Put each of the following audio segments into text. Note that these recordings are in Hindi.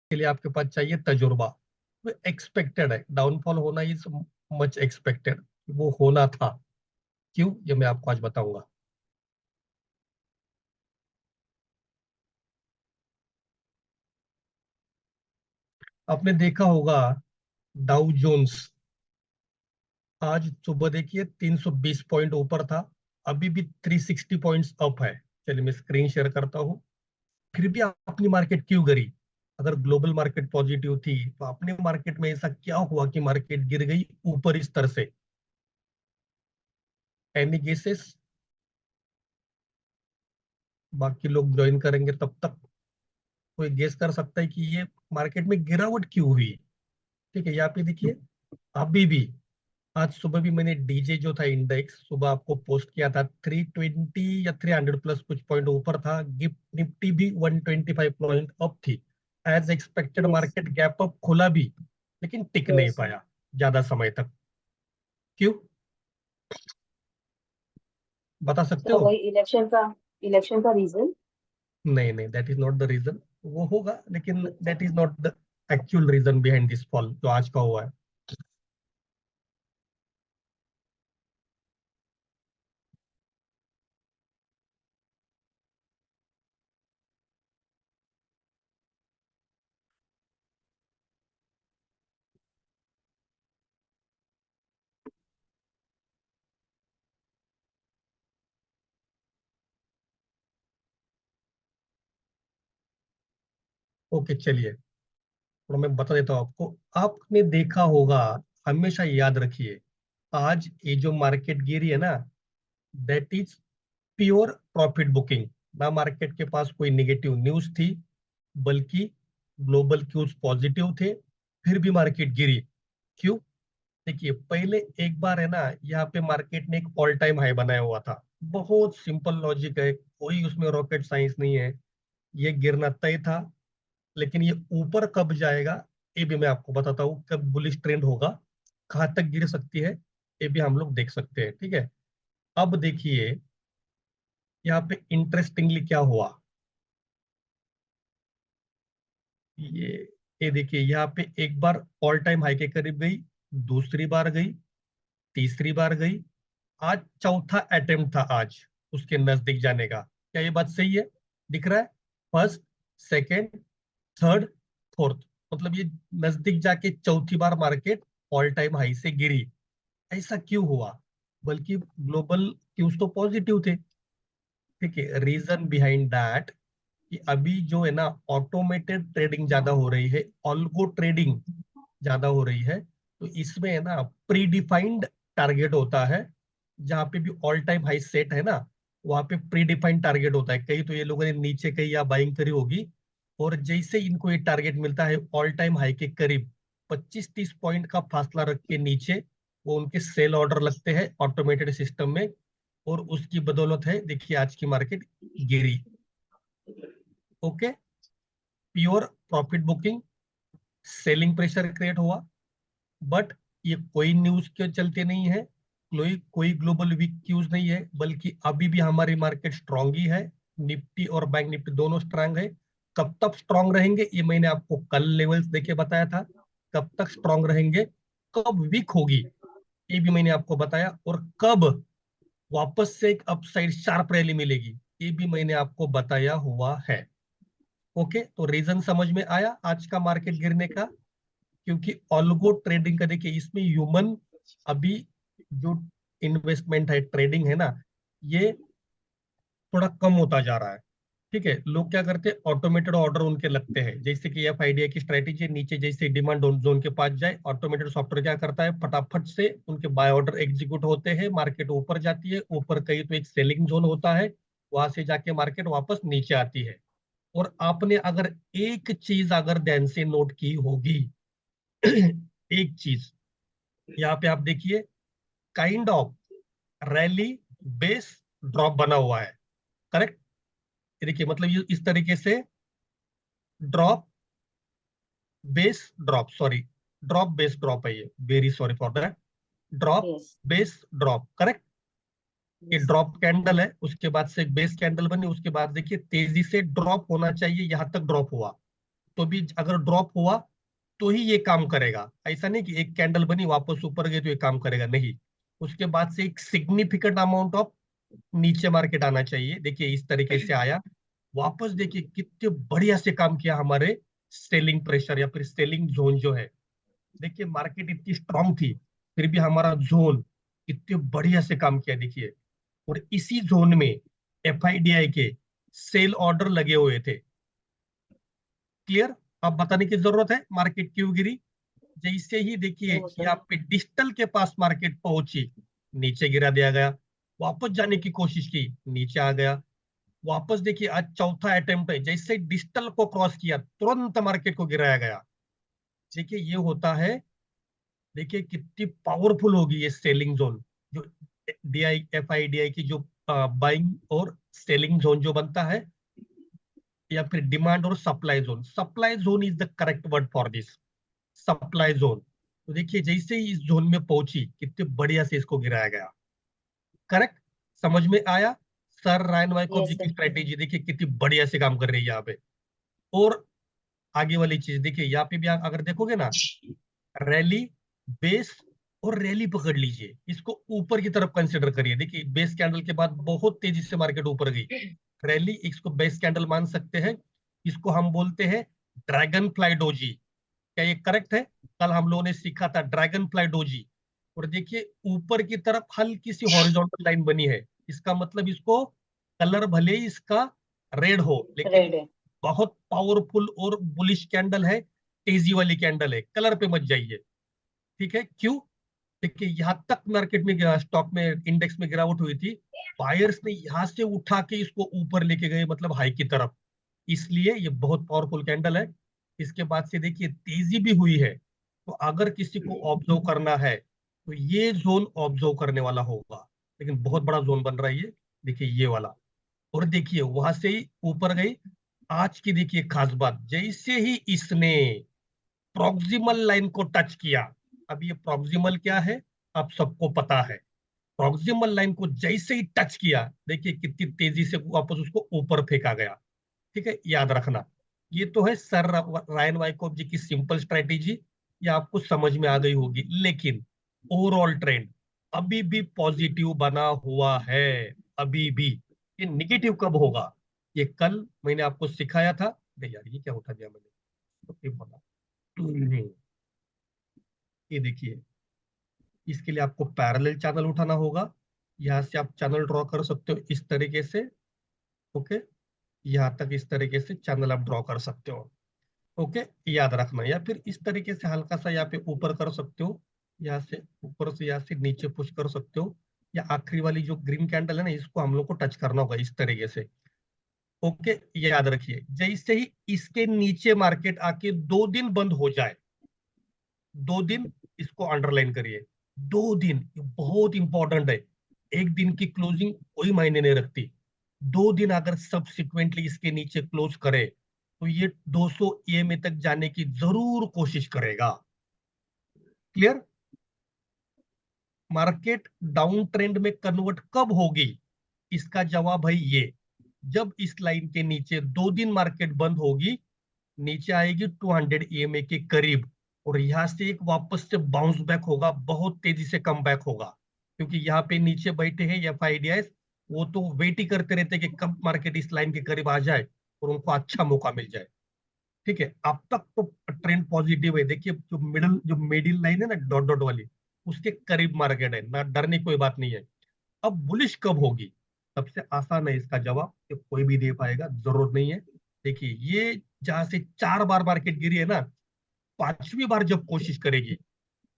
के लिए आपके पास चाहिए तजुर्बा। वो एक्सपेक्टेड है, डाउनफॉल होना इज मच एक्सपेक्टेड, वो होना था। क्यों, ये मैं आपको आज बताऊंगा। आपने देखा होगा डाउ जोन्स आज सुबह देखिए 320 पॉइंट ऊपर था, अभी भी 360 पॉइंट्स अप है। चलिए मैं स्क्रीन शेयर करता हूँ। फिर भी अपनी मार्केट क्यों गिरी? अगर ग्लोबल मार्केट पॉजिटिव थी तो अपने मार्केट में ऐसा क्या हुआ कि मार्केट गिर गई ऊपर इस तरह से? Any guesses? बाकी लोग ज्वाइन करेंगे तब तक। कोई गेस कर सकता है कि ये मार्केट में गिरावट क्यों हुई? ठीक है, यहाँ पे देखिए अभी भी आज सुबह भी मैंने डीजे जो था इंडेक्स सुबह आपको पोस्ट किया था, 320 या 300 प्लस कुछ पॉइंट ऊपर था। गिफ्ट निफ्टी भी 125 पॉइंट अप थी। As expected yes. Market gap up खुला भी, लेकिन टिक नहीं यस। पाया ज्यादा समय तक। क्यों, बता सकते तो हो? वही इलेक्शन का रीजन। नहीं नहीं, that is not the reason. वो होगा लेकिन that is not the actual reason behind this fall जो आज का हुआ है। ओके चलिए, थोड़ा मैं बता देता हूँ आपको। आपने देखा होगा, हमेशा याद रखिए, आज ये जो मार्केट गिरी है ना, that is pure profit booking. ना मार्केट के पास कोई नेगेटिव न्यूज थी, बल्कि ग्लोबल क्यूज पॉजिटिव थे, फिर भी मार्केट गिरी। क्यों? देखिए पहले एक बार है ना, यहाँ पे मार्केट ने एक ऑल टाइम हाई बनाया हुआ था। बहुत सिंपल लॉजिक है, कोई उसमें रॉकेट साइंस नहीं है। ये गिरना तय था, लेकिन ये ऊपर कब जाएगा ये भी मैं आपको बताता हूँ। कब बुलिश ट्रेंड होगा, कहाँ तक गिर सकती है, ये भी हम लोग देख सकते हैं। ठीक है, अब देखिए यहाँ पे इंटरेस्टिंगली क्या हुआ। ये ये देखिए यहाँ पे एक बार ऑल टाइम हाई के करीब गई, दूसरी बार गई, तीसरी बार गई, आज चौथा अटेम्प्ट था आज उसके नजदीक जाने का। क्या ये बात सही है? दिख रहा है? फर्स्ट, सेकेंड, थर्ड, फोर्थ, मतलब ये नजदीक जाके चौथी बार मार्केट ऑल टाइम हाई से गिरी। ऐसा क्यों हुआ? बल्कि ग्लोबल क्यूज तो पॉजिटिव थे। ठीक है, रीजन बिहाइंड दैट कि अभी जो है ना ऑटोमेटेड ट्रेडिंग ज्यादा हो रही है, ऑल्गो ट्रेडिंग ज्यादा हो रही है। तो इसमें है ना प्री डिफाइंड टारगेट होता है। जहाँ पे भी ऑल टाइम हाई सेट है ना, वहां पे प्री डिफाइंड टारगेट होता है। कहीं तो ये लोगों ने नीचे कहीं या बाइंग करी होगी, और जैसे इनको ये टारगेट मिलता है ऑल टाइम हाई के करीब 25-30 पॉइंट का फासला रख के नीचे, वो उनके सेल ऑर्डर लगते हैं ऑटोमेटेड सिस्टम में। और उसकी बदौलत है देखिए आज की मार्केट गिरी। Okay, pure profit booking, selling pressure create हुआ। बट ये कोई न्यूज के चलते नहीं है, कोई कोई ग्लोबल वीक न्यूज नहीं है, बल्कि अभी भी हमारी मार्केट स्ट्रांग ही है। निफ्टी और बैंक निफ्टी दोनों स्ट्रांग है। कब तक स्ट्रांग रहेंगे ये मैंने आपको कल लेवल्स देके बताया था। कब तक स्ट्रांग रहेंगे, कब वीक होगी ये भी मैंने आपको बताया, और कब वापस से एक अपसाइड शार्प रैली मिलेगी ये भी मैंने आपको बताया हुआ है। ओके, तो रीजन समझ में आया आज का मार्केट गिरने का? क्योंकि ऑल्गो ट्रेडिंग का देखिए इसमें ह्यूमन अभी जो इन्वेस्टमेंट है, ट्रेडिंग है ना, ये थोड़ा कम होता जा रहा है। ठीक है, लोग क्या करते हैं, ऑटोमेटेड ऑर्डर उनके लगते हैं। जैसे कि एफआईडीआई की स्ट्रेटेजी, नीचे जैसे डिमांड जोन के पास जाए, ऑटोमेटेड सॉफ्टवेयर क्या करता है, फटाफट से उनके बाय ऑर्डर एग्जीक्यूट होते हैं, मार्केट ऊपर जाती है, ऊपर कहीं तो एक सेलिंग जोन होता है, वहां से जाके मार्केट वापस नीचे आती है। और आपने अगर एक चीज अगर ध्यान से नोट की होगी एक चीज, यहाँ पे आप देखिए kind of rally base drop बना हुआ है। करेक्ट? देखिए मतलब ये इस तरीके से drop base drop, sorry, drop base drop है ये, very sorry for that. Drop yes. Base drop, correct? ये यस। ड्रॉप कैंडल है, उसके बाद से एक बेस कैंडल बनी, उसके बाद देखिए तेजी से ड्रॉप होना चाहिए, यहां तक ड्रॉप हुआ। तो भी अगर ड्रॉप हुआ तो ही ये काम करेगा। ऐसा नहीं कि एक कैंडल बनी वापस ऊपर गई तो ये काम करेगा, नहीं। उसके बाद से एक सिग्निफिकेंट अमाउंट ऑफ नीचे मार्केट आना चाहिए। देखिए इस तरीके से आया वापस, देखिए कितने बढ़िया से काम किया हमारे सेलिंग प्रेशर या फिर सेलिंग जोन जो है। देखिए मार्केट इतनी स्ट्रांग थी, फिर भी हमारा जोन कितने बढ़िया से काम किया देखिए। और इसी जोन में एफआईडीआई के सेल ऑर्डर लगे हुए थे। क्लियर? अब बताने की जरूरत है मार्केट क्यों गिरी। जैसे ही देखिए No, sir. यहाँ पे डिजिटल के पास मार्केट पहुंची, नीचे गिरा दिया गया। वापस जाने की कोशिश की, नीचे आ गया। वापस देखिए आज चौथा अटेम्प्ट है, जैसे डिजिटल को क्रॉस किया तुरंत मार्केट को गिराया गया। देखिए ये होता है, देखिए कितनी पावरफुल होगी ये सेलिंग जोन। जो डीआई एफआईडीआई की जो बाइंग और सेलिंग जोन जो बनता है, या फिर डिमांड और supply zone. Supply zone is the correct word for this, supply zone. तो देखिए जैसे ही इस जोन में पहुंची कितने बढ़िया से इसको गिराया गया। करेक्ट? समझ में आया? सर रायन वाइकॉफ जी Yes, की sir. स्ट्रेटेजी देखिए कितनी बढ़िया से काम कर रही है यहाँ पे। और आगे वाली चीज देखिए, यहाँ पे भी आप अगर देखोगे ना, रैली, बेस और रैली पकड़ लीजिए, इसको ऊपर की तरफ कंसिडर करिए। देखिए बेस कैंडल के बाद बहुत तेजी से मार्केट ऊपर गई, रैली, इसको बेस कैंडल मान सकते हैं। इसको हम बोलते हैं ड्रैगन फ्लाई डोजी। क्या ये करेक्ट है? कल हम लोगों ने सीखा था ड्रैगन फ्लाई डोजी। और देखिए ऊपर की तरफ हल्की सी हॉरिजॉन्टल लाइन बनी है, इसका मतलब इसको कलर भले ही इसका रेड हो, लेकिन Red. बहुत पावरफुल और बुलिश कैंडल है, तेजी वाली कैंडल है, कलर पे मत जाइए। ठीक है? क्यों? देखिए यहां तक मार्केट में स्टॉक में इंडेक्स में गिरावट हुई थी, बायर्स ने यहां से उठा के इसको ऊपर लेके गए, मतलब हाई की तरफ। इसलिए ये बहुत पावरफुल कैंडल है। इसके बाद से देखिए तेजी भी हुई है, तो अगर किसी को ऑब्जर्व करना है तो ये जोन ऑब्जर्व करने वाला होगा। लेकिन बहुत बड़ा जोन बन रहा है ये, देखिए ये वाला। और देखिए वहां से ही ऊपर गई। आज की देखिए खास बात, जैसे ही इसने प्रॉक्सिमल लाइन को टच किया, अब ये प्रॉक्सिमल क्या है आप सबको पता है। प्रॉक्सिमल लाइन को जैसे ही टच किया, देखिए कितनी तेजी से वापस उसको ऊपर फेंका गया। ठीक है, याद रखना। ये तो है सर रायन वाइकोफ जी की सिंपल स्ट्रेटेजी, ये आपको समझ में आ गई होगी। लेकिन ओवरऑल ट्रेंड अभी भी पॉजिटिव बना हुआ है, अभी भी। ये निगेटिव कब होगा? ये कल मैंने आपको सिखाया था। नहीं यार, ये क्या उठा दिया मैंने, तो फिर बोला। ये देखिए, इसके लिए आपको पैरेलल चैनल उठाना होगा। यहाँ से आप चैनल ड्रॉ कर सकते हो इस तरीके से। ओके, यहाँ तक इस तरीके से चैनल आप ड्रॉ कर सकते हो। ओके, याद रखना। या फिर इस तरीके से हल्का सा यहाँ पे ऊपर कर सकते हो, यहाँ से ऊपर से यहाँ से नीचे पुश कर सकते हो। या आखिरी वाली जो ग्रीन कैंडल है ना, इसको हम लोग को टच करना होगा इस तरीके से। ओके, ये याद रखिए। जैसे ही इसके नीचे मार्केट आके 2 दिन बंद हो जाए, 2 दिन, इसको अंडरलाइन करिए। 2 दिन ये बहुत इंपॉर्टेंट है। एक दिन की क्लोजिंग कोई मायने नहीं रखती। 2 दिन अगर सब्सिक्वेंटली इसके नीचे क्लोज करे तो ये 200 ईएमए तक जाने की जरूर कोशिश करेगा। क्लियर? मार्केट डाउन ट्रेंड में कन्वर्ट कब होगी? इसका जवाब है ये, जब इस लाइन के नीचे 2 दिन मार्केट बंद होगी, नीचे आएगी 200 ईएमए के करीब, और यहां से एक वापस से बाउंस बैक होगा, बहुत तेजी से कम बैक होगा। क्योंकि यहाँ पे नीचे बैठे हैं एफआईडीआईस, वो तो वेट ही करते रहते हैं कि कब मार्केट इस लाइन के करीब आ जाए और उनको अच्छा मौका मिल जाए। ठीक है, अब तक तो ट्रेंड पॉजिटिव है। देखिए जो मिडिल लाइन है ना, डॉट डॉट वाली, उसके करीब मार्केट है ना, डरने की कोई बात नहीं है। अब बुलिश कब होगी? सबसे आसान है इसका जवाब, कि कोई भी दे पाएगा, जरूरत नहीं है। देखिए ये जहां से 4 बार मार्केट गिरी है ना, 5वीं बार जब कोशिश करेगी,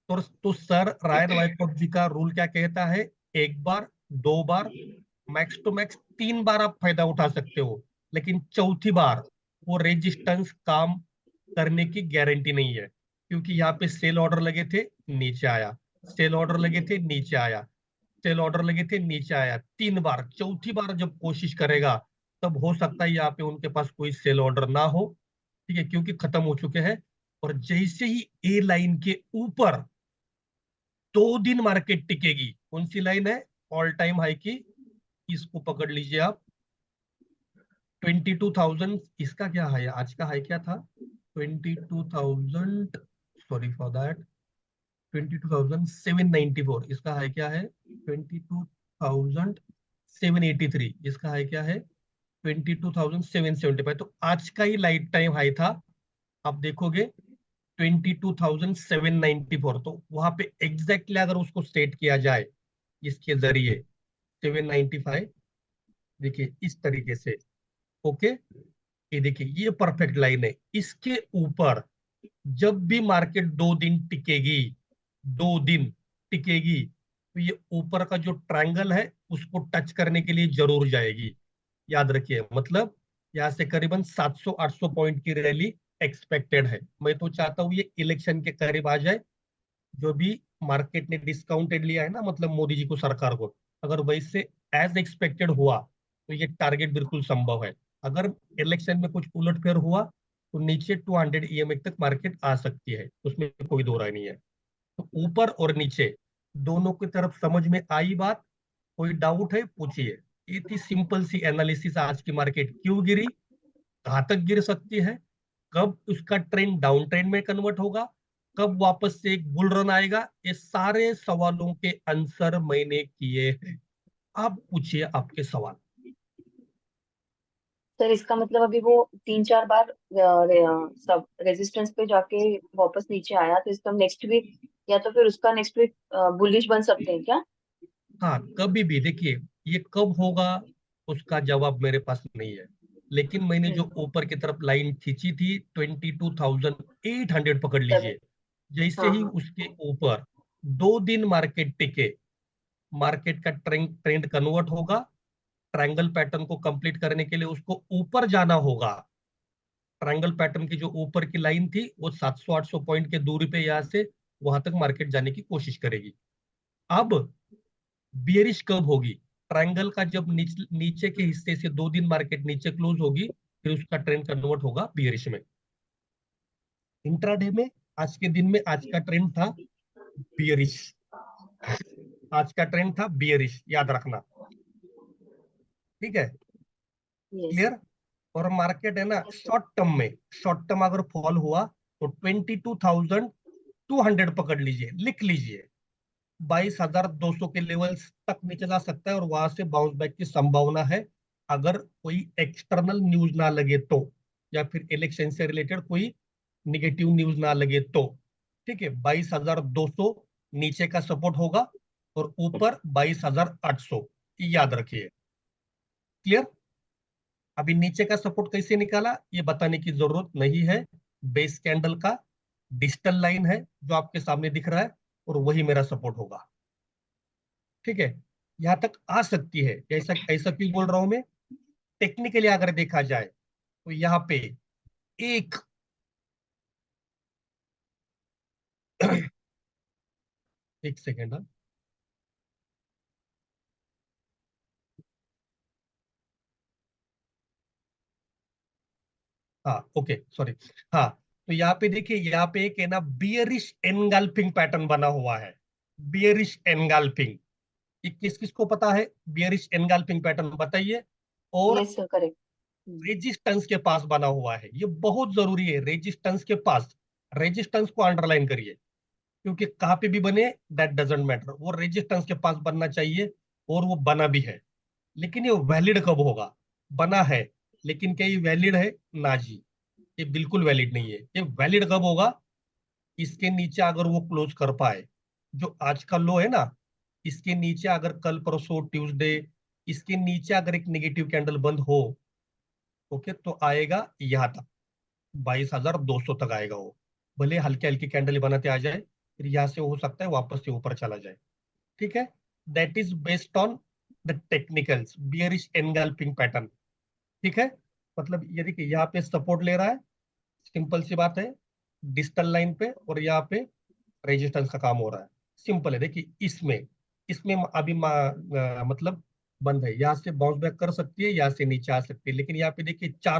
तो सर रायन वाइकॉफ जी का रूल क्या कहता है? 1 बार, 2 बार, मैक्स टू मैक्स 3 बार आप फायदा उठा सकते हो, लेकिन चौथी बार वो रेजिस्टेंस काम करने की गारंटी नहीं है। क्योंकि यहाँ पे सेल ऑर्डर लगे थे, नीचे आया, सेल ऑर्डर लगे थे, नीचे आया, सेल ऑर्डर लगे थे, नीचे आया, 3 बार। चौथी बार जब कोशिश करेगा, तब हो सकता है यहाँ पे उनके पास कोई सेल ऑर्डर ना हो। ठीक है, क्योंकि खत्म हो चुके हैं। और जैसे ही ए लाइन के ऊपर 2 दिन मार्केट टिकेगी, कौन सी लाइन है? ऑल टाइम हाई की, इसको पकड़ लीजिए आप, 22,000। इसका क्या है, आज का हाई क्या था? 22,000, सॉरी फॉर दैट, 22,794, इसका हाई क्या है? 22,783, इसका हाई क्या है? 22,775। तो आज का ही लाइफ टाइम हाई था, आप देखोगे 22,794। तो वहां पे एग्जैक्टली अगर उसको स्टेट किया जाए इसके जरिए 795, देखिए इस तरीके से। ओके, ये देखिए ये परफेक्ट लाइन है। इसके ऊपर जब भी मार्केट 2 दिन टिकेगी, 2 दिन टिकेगी, तो ये ऊपर का जो ट्रायंगल है उसको टच करने के लिए जरूर जाएगी। याद रखिए, मतलब यहाँ से करीबन 700-800 पॉइंट की रैली एक्सपेक्टेड है। मैं तो चाहता हूँ ये इलेक्शन के करीब आ जाए। जो भी मार्केट ने डिस्काउंटेड लिया है ना, मतलब मोदी जी को, सरकार को, अगर वैसे एज एक्सपेक्टेड हुआ तो ये टारगेट बिल्कुल संभव है। अगर इलेक्शन में कुछ उलटफेर हुआ तो नीचे 200 ईएमए तक मार्केट आ सकती है, उसमें कोई दो राय नहीं है। तो ऊपर और नीचे दोनों की तरफ समझ में आई बात? कोई डाउट है पूछिए। इतनी सिंपल सी एनालिसिस। आज की मार्केट क्यों गिरी, कहां तक गिर सकती है, कब उसका ट्रेंड डाउन ट्रेंड में कन्वर्ट होगा, कब वापस से एक बुल रन आएगा, ये सारे सवालों के आंसर मैंने किए हैं। आप पूछिए आपके सवाल। सर इसका मतलब अभी वो 3-4 बार सब रेजिस्टेंस पे जाके वापस नीचे आया, तो इसका नेक्स्ट वीक या तो फिर उसका नेक्स्ट वीक बुलिश बन सकते हैं क्या? हाँ, कभी भी देखिए, ये कब होगा उसका जवाब मेरे पास नहीं है। लेकिन मैंने जो हम्म। ऊपर की तरफ लाइन खींची थी 22,800, पकड़ तभी। लीजिए। जैसे हाँ ही हाँ। उसके ऊपर 2 दिन मार्केट टिके, मार्केट का ट्रेंड ट्रेंड कन्वर्ट होगा। ट्रायंगल पैटर्न को कंप्लीट करने के लिए उसको ऊपर जाना होगा। ट्रायंगल पैटर्न की जो ऊपर की लाइन थी वो 700-800 पॉइंट के दूरी पे यहाँ से वहां तक मार्केट जाने की कोशिश करेगी। अब बियरिश कब होगी? ट्रायंगल का जब नीचे के हिस्से से 2 दिन मार्केट नीचे क्लोज होगी, फिर उसका ट्रेंड कन्वर्ट होगा बियरिश में। इंट्राडे में आज के दिन में आज का ट्रेंड था बियरिश। आज का ट्रेंड था बियरिश, याद रखना। ठीक है, यस। क्लियर? और मार्केट है ना, शॉर्ट टर्म में, शॉर्ट टर्म अगर फॉल हुआ तो 22,200 पकड़ लीजिए, लिख लीजिए। 22,200 के लेवल्स तक नीचे जा सकता है और वहां से बाउंस बैक की संभावना है, अगर कोई एक्सटर्नल न्यूज ना लगे तो, या फिर इलेक्शन से रिलेटेड कोई निगेटिव न्यूज ना लगे तो। ठीक है, 22,200 नीचे का सपोर्ट होगा और ऊपर 22,800, याद रखिए। क्लियर? अभी नीचे का सपोर्ट कैसे निकाला ये बताने की जरूरत नहीं है। बेस कैंडल का डिजिटल लाइन है जो आपके सामने दिख रहा है, और वही मेरा सपोर्ट होगा। ठीक है, यहां तक आ सकती है। ऐसा ऐसा क्यों बोल रहा हूं मैं? टेक्निकली अगर देखा जाए तो यहाँ पे एक एक सेकेंड। हाँ, ओके, सॉरी। हाँ, तो यहाँ पे देखिए, यहाँ पे एक है ना बियरिश एनगल्फिंग पैटर्न बना हुआ है। बियरिश एनगल्फिंग, ये किस किस को पता है? बियरिश एनगल्फिंग पैटर्न बताइए। और यस सर, करेक्ट। रेजिस्टेंस के पास बना हुआ है, ये बहुत जरूरी है, रेजिस्टेंस के पास। रेजिस्टेंस को अंडरलाइन करिए, क्योंकि कहाँ पे भी बने दैट डजेंट मैटर, वो रेजिस्टेंस के पास बनना चाहिए। और वो बना भी है। लेकिन ये वैलिड कब होगा? बना है, लेकिन क्या ये वैलिड है? ना जी, ये बिल्कुल वैलिड नहीं है। ये वैलिड कब होगा? इसके नीचे अगर वो क्लोज कर पाए, जो आज का लो है ना, इसके नीचे अगर कल परसों ट्यूसडे इसके नीचे अगर एक नेगेटिव कैंडल बंद हो, ओके, तो आएगा यहाँ तक, 22,200 तक आएगा वो। भले हल्के हल्की कैंडल बनाते आ जाए, फिर यहाँ से हो सकता है वापस से ऊपर चला जाए। ठीक है, that is based on the technicals, bearish engulfing pattern. ठीक है, मतलब ये देखिए यहाँ पे सपोर्ट ले रहा है, सिंपल सी बात है, डिजिटल लाइन पे, और यहाँ पे रेजिस्टेंस का काम हो रहा है। सिंपल है, देखिए इसमें इसमें अभी मतलब बंद है, यहाँ से बाउंस बैक कर सकती है, यहाँ से नीचे आ सकती है, लेकिन यहाँ पे देखिए 4